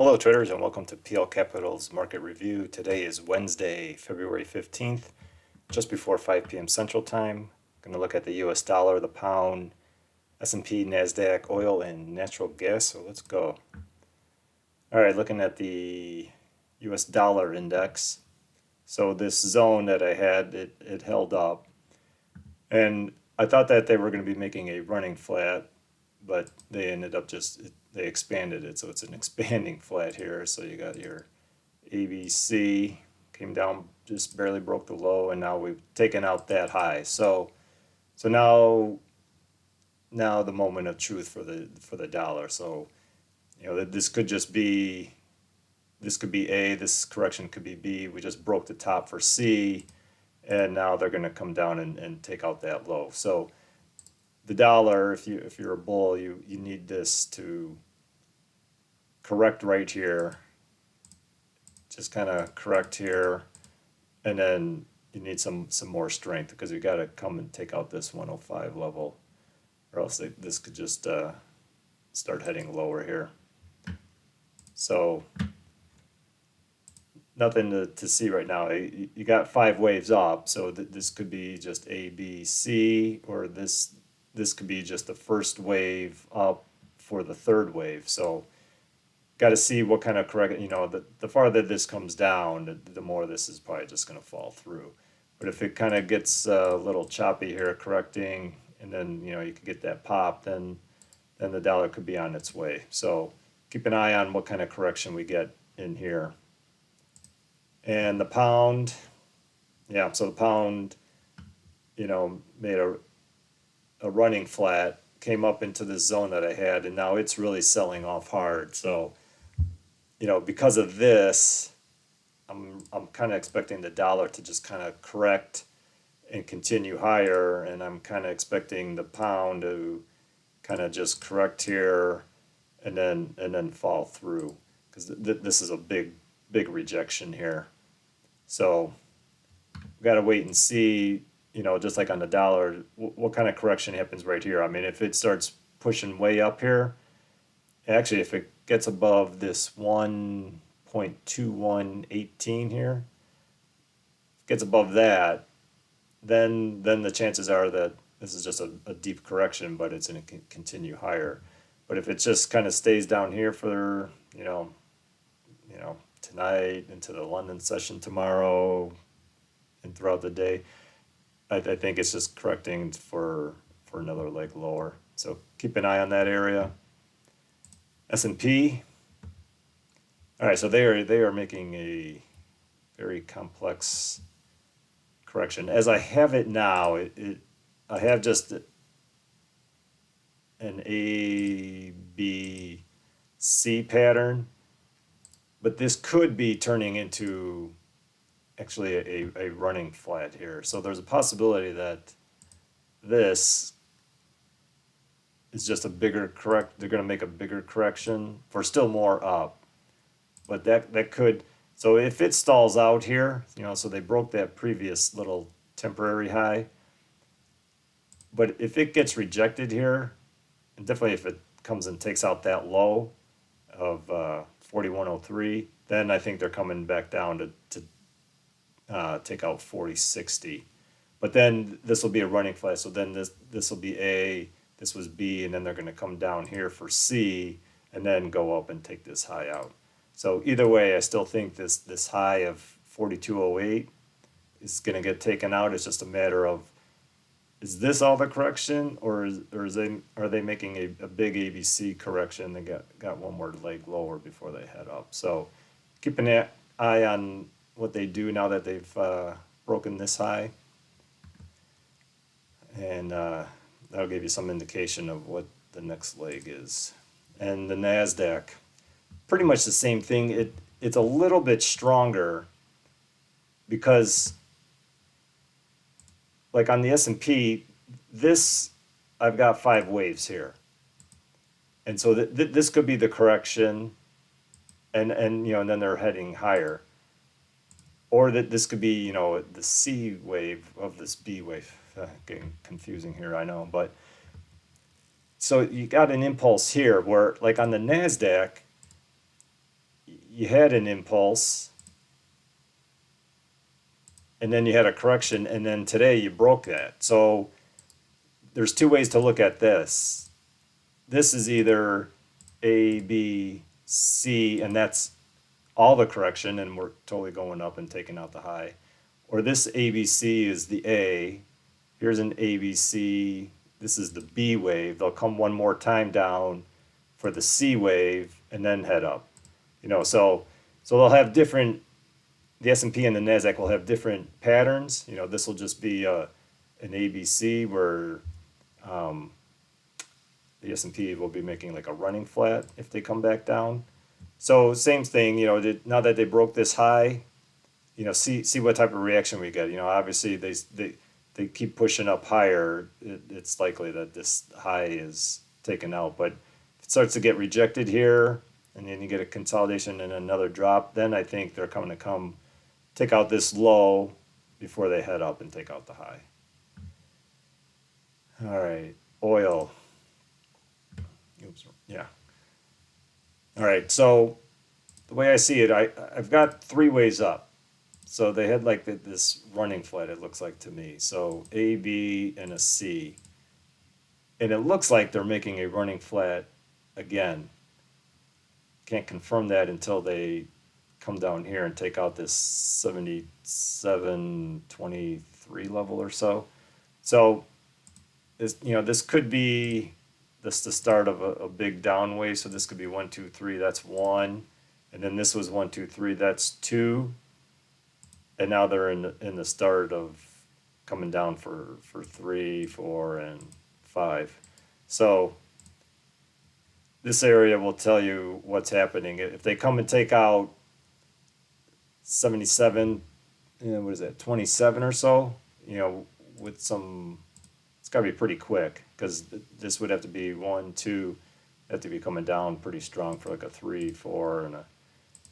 Hello traders and welcome to PL Capital's Market Review. Today is Wednesday, February 15th, just before 5 p.m. Central Time. Going to look at the US dollar, the pound, S&P, Nasdaq, oil, and natural gas. So let's go. All right, looking at the US dollar index. So this zone that I had, it held up. And I thought that they were going to be making a running flat, but they ended up they expanded it, so it's an expanding flat here. So you got your ABC came down, just barely broke the low, and now we've taken out that high. So now the moment of truth for the dollar. So this could just be this could be A, this correction could be B. We just broke the top for C, and now they're going to come down and take out that low. So the dollar, if you're a bull, you need this to correct right here, just kind of correct here, and then you need some more strength because you got to come and take out this 105 level, or else this could just start heading lower here. So nothing to see right now. You got 5 waves up, so this could be just A, B, C, or this could be just the first wave up for the third wave. So got to see what kind of the farther this comes down, the more this is probably just going to fall through. But if it kind of gets a little choppy here, correcting, and then you could get that pop, then the dollar could be on its way. So keep an eye on what kind of correction we get in here. And the pound, yeah, so the pound, made a running flat, came up into this zone that I had, and now it's really selling off hard. So, because of this, I'm kind of expecting the dollar to just kind of correct and continue higher, and I'm kind of expecting the pound to kind of just correct here and then fall through, because this is a big rejection here. So we got to wait and see, just like on the dollar, what kind of correction happens right here. I mean, if it starts pushing way up here, actually, if it gets above this 1.2118 here, gets above that, then the chances are that this is just a deep correction, but it's going to continue higher. But if it just kind of stays down here for tonight into the London session tomorrow and throughout the day, I think it's just correcting for another leg lower. So keep an eye on that area. S&P. All right, so they are making a very complex correction. As I have it now, I have just an A, B, C pattern, but this could be turning into actually a running flat here. So there's a possibility that this is just a bigger they're going to make a bigger correction for still more up. But that could, so if it stalls out here, so they broke that previous little temporary high. But if it gets rejected here, and definitely if it comes and takes out that low of 4103, then I think they're coming back down to take out 4060. But then this will be a running flat. So then this will be A, this was B, and then they're going to come down here for C, and then go up and take this high out. So either way, I still think this high of 4208 is going to get taken out. It's just a matter of, is this all the correction, or are they making a big ABC correction? They got one more leg lower before they head up. So keep an eye on what they do now that they've broken this high, and that'll give you some indication of what the next leg is. And the Nasdaq, pretty much the same thing. It's a little bit stronger because, like on the S&P, I've got 5 waves here, and so this could be the correction, and then they're heading higher, or that this could be the C wave of this B wave. Getting confusing here, I know, but so you got an impulse here where, like on the Nasdaq, you had an impulse, and then you had a correction, and then today you broke that. So there's two ways to look at this. This is either A, B, C, and that's all the correction, and we're totally going up and taking out the high. Or this ABC is the A. Here's an ABC. This is the B wave. They'll come one more time down for the C wave and then head up. So they'll have different. The S&P and the Nasdaq will have different patterns. This will just be an ABC where the S&P will be making like a running flat if they come back down. So same thing, now that they broke this high, see what type of reaction we get. Obviously they keep pushing up higher. It's likely that this high is taken out. But if it starts to get rejected here, and then you get a consolidation and another drop, then I think they're going to come take out this low before they head up and take out the high. All right, oil. Oops, yeah. All right, so the way I see it, I've got three ways up. So they had like this running flat, it looks like to me. So A, B, and a C. And it looks like they're making a running flat again. Can't confirm that until they come down here and take out this 77.23 level or so. So this could be the start of a big down wave. So this could be 1, 2, 3. That's 1, and then this was 1, 2, 3. That's 2, and now they're in the start of coming down for 3, 4, and 5. So this area will tell you what's happening. If they come and take out 77, what is that, 27 or so, with some, it's got to be pretty quick, because this would have to be 1, 2, have to be coming down pretty strong for like a 3, 4,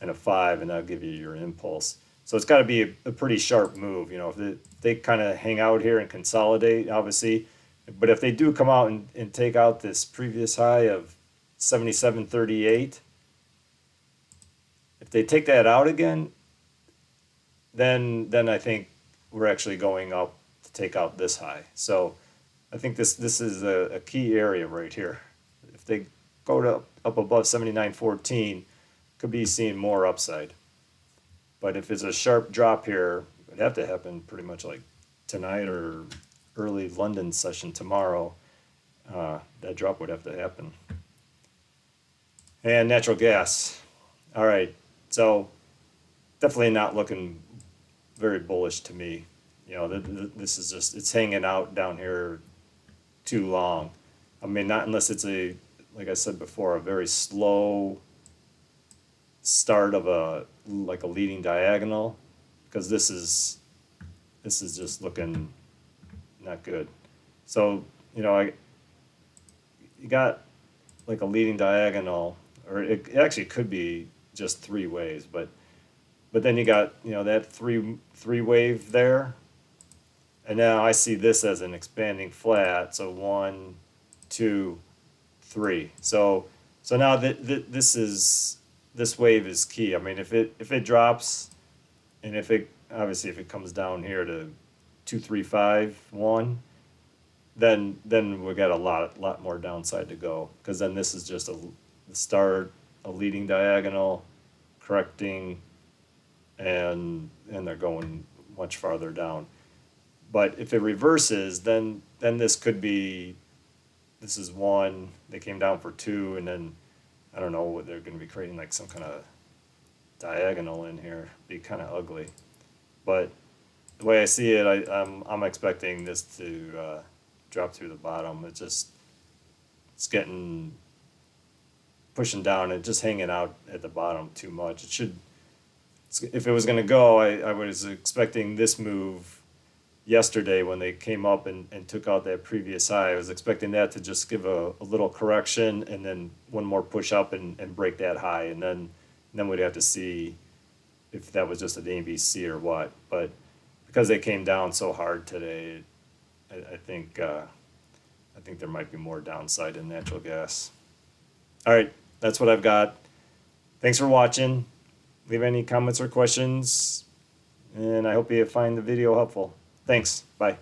and a 5, and that'll give you your impulse. So it's got to be a pretty sharp move. If they kind of hang out here and consolidate, obviously, but if they do come out and take out this previous high of 77.38, if they take that out again, then I think we're actually going up to take out this high. So I think this is a key area right here. If they go up above 79.14, could be seeing more upside. But if it's a sharp drop here, it'd have to happen pretty much like tonight or early London session tomorrow. That drop would have to happen. And natural gas. All right, so definitely not looking very bullish to me. This is just, it's hanging out down here too long. I mean, not unless it's like I said before, a very slow start of a leading diagonal, because this is just looking not good. So you got like a leading diagonal, or it actually could be just 3 waves, but then you got that three wave there, and now I see this as an expanding flat. So 1, 2, 3. So now this wave is key. I mean, if it drops, and if it comes down here to 2, 3, 5, 1, then we got a lot more downside to go, because then this is just the start, a leading diagonal, correcting, and they're going much farther down. But if it reverses, then this could be, this is 1, they came down for 2, and then I don't know what they're going to be creating, like some kind of diagonal in here. Be kind of ugly. But the way I see it, I'm expecting this to drop through the bottom. It's getting pushing down and just hanging out at the bottom too much. If it was going to go, I was expecting this move yesterday when they came up and took out that previous high. I was expecting that to just give a little correction, and then one more push up and break that high, and then we'd have to see if that was just an ABC or what. But because they came down so hard today, I think there might be more downside in natural gas. All right, that's what I've got. Thanks for watching. leave any comments or questions, and I hope you find the video helpful. Thanks. Bye.